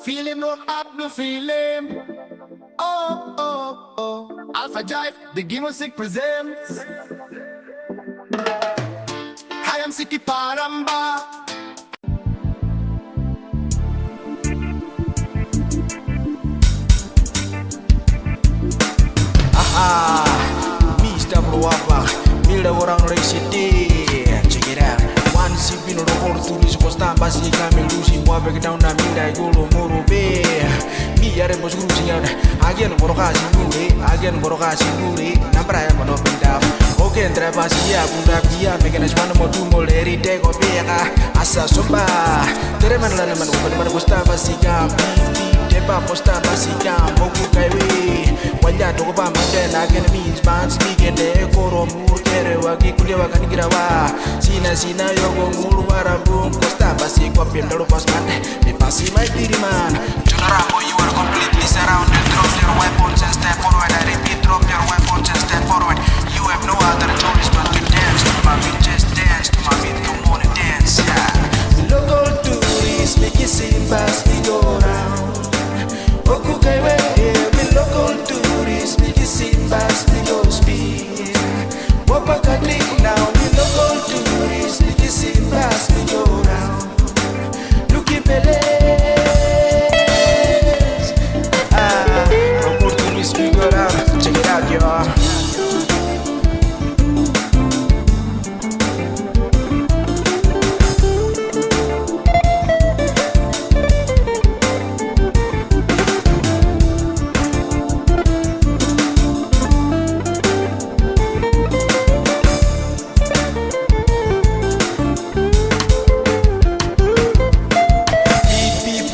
Feel him, no up, no feel him. Oh, oh, oh. ALPHA-JIVE, the Game Music presents. Hayam City Paramba. Mr. Blowapa, Milda orang City. Check it out. One sipin Lokol Turis Costa Basica Melusi Wabek down na Milda Golo Moro Bay. Me are bos cruising out. Again Borocasi Muli, again Borocasi Muli, Nambra Monopinda. Okay, Trapasia, Bundapia, making us one more two more lady take or Bega, Asa Sumba. Tereman Lanaman, but Costa Basica, Tepa Costa Basica, Moku Kaiwi. Wanya toba manden again means man speaking the Koro Murkere Waki Kulewa Kanigirawa Sina Yogo Murwara Boom Costa Basico Pindoro Postman the Pasi my man. General, you are completely surrounded. Drop your weapons and step forward. I repeat, drop your weapons and step forward. You have no other choice but to dance to my beat, just dance to my beat, come on and dance, yeah. Local tourists make you sing fast, we go round. Okukaiwe, local tourists make you sing fast, we go speed. Wapaka click now, we local tourists make you sing fast, we go round. Looking pele. Local tourists we go round, check it out, y'all.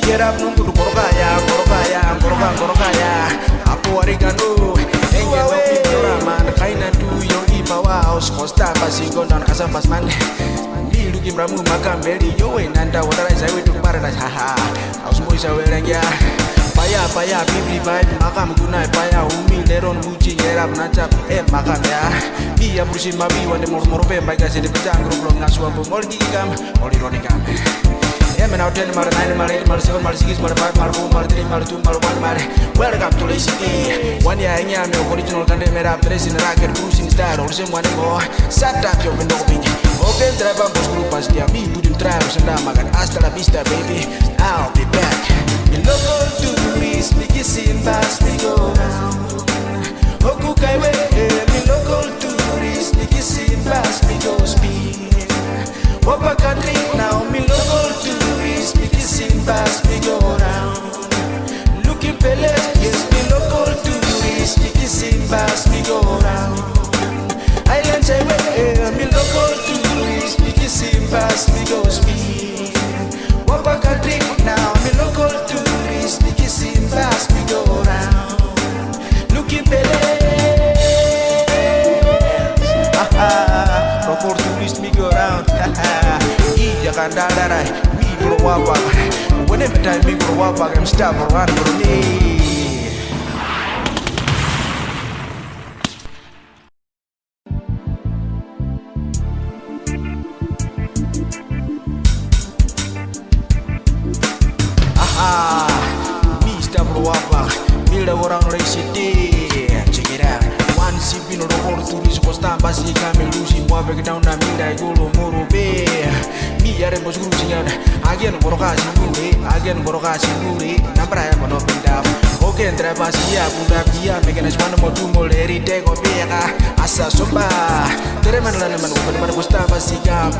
Get up, no good Borogaya. Apo Arigano, Engan no man, Kaina do your Ipawa house, Costa Basigo, Don Casapas man. Me looking Ramu Macambelli, you ain't under what I went to Paradise. Haha, I was Moisa Weranga. Paya, Bibli Vibe, Macam Guna, Paya, Umi, Leron, Muji, Yerab, Natap, Macamia. Be a Brushi Mabi, one the Morbe, by Gas in the Pajang, Naswa, Mordigam, Orironicam. I'm out 10, 9, 8, 7, 6, 5, 4, 3, 2, 1. Welcome to the city. 1 year, I am the original camera, dressing racket, cruising star, or some one more. Sat up your window. Okay, driver, bus group, as the me, put in trials and Damagan. Hasta la vista, baby. I'll be back. In local tourists, make you see fast, we go round. Okukaiwe, in local tourists, make you see fast, we go speed. Wapa country now, me local tourists, make you sing fast, we go round. Looking pele, yes, me local tourists, make you sing fast, we go round. Island highway, me local tourists, make you sing fast, we go speed. Wapa country now, me local tourists, make you sing fast, we go round. Looking pele, local tourists, me go round. Kandara, we blow up. Whenever time we blow up, I'm stop around for me. Mr. Blow up, Milda orang City. Check it out. One sipin Lokol Turis Costa Basica Melusi Wabek down na Milda Golo Moro Bay. Me are bos cruising out. Again Borocasi Muli, Nambra Monopinda. Okay, Trapasia, Bundapia, making us one more two more lady take or Bega, Asa Sumba. Tereman Lanaman, but Costa Basica,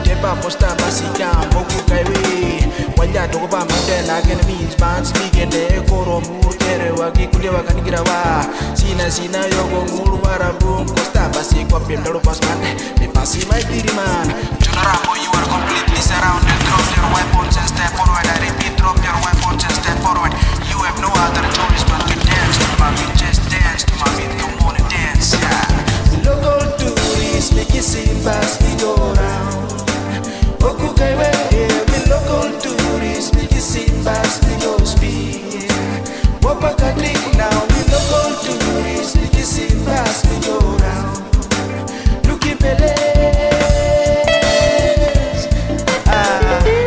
Tepa Costa Basica, Moku Kaiwi. Wanya toba manden again means man speaking the Koro Murkere Waki Kulewa Kanigirawa Sina Yogo Murwara Boom Costa Basico Pindoro Postman the Pasi my man. General, you are completely surrounded. Drop your weapons and step forward. I repeat, drop your weapons and step forward. You have no other choice but to dance to my beat, just dance to my beat, come on and dance, yeah. Local tourists make you sing fast, we go round. Okukaiwe, me local tourists make you sing fast, we go speed. Wapaka click now, me local tourists make you sing fast, we go round. Looking pele.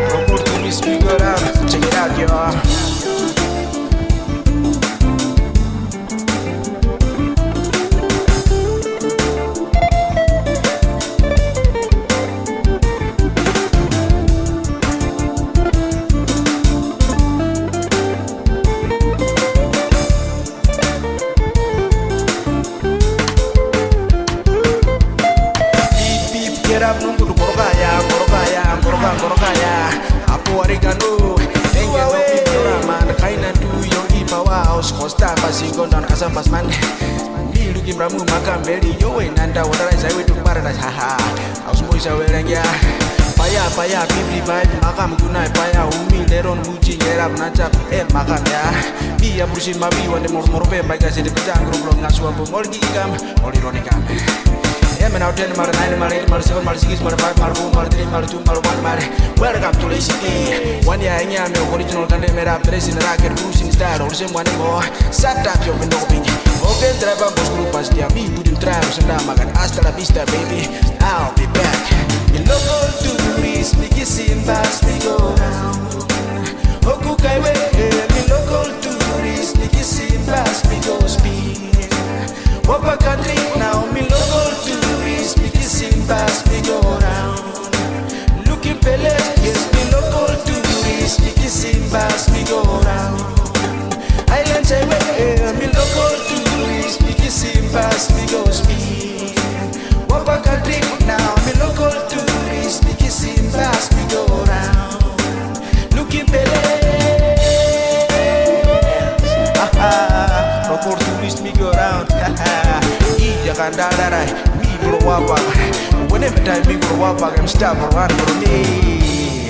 Local tourists we go round. Check singo don kasambas man. Me looking bramu makambeli yo and anda what I say to paradise haha. I was moisha werenga. Paya pibli vibe makam kunai paya umi leron muji erap nancap makam ya. Biya pusin mabi wande mor-morpe baga sede pejang grup ngaswa pomorgi ikam olironikam. Men out 10, mar 9, mar 8, mar 7, mar 6, mar 5, mar 4, mar 3, mar 2, mar 1, mar. Welcome to the city. One year in your original country made up dressing racket, cruising style, or some one more. Sat up your window pink. Okay, driver was group as the me put in trials and I'm like hasta la vista, baby. I'll be back. The local tourists, me kissing fast, me go round. Okukai way, the local tourists, me kissing fast, me go speed. Wapa country now, me local tourists, me kissing fast, me go round. Looking pele, yes, me local tourists, me kissing fast, me go round. Island highway, me local tourists, me kissing fast, me go speed. Wapa country now, me local tourists, me kissing fast, me go round. Looking pele, local tourists, me go round. Me blow up. Whenever time me grow up, I'm stubborn for me.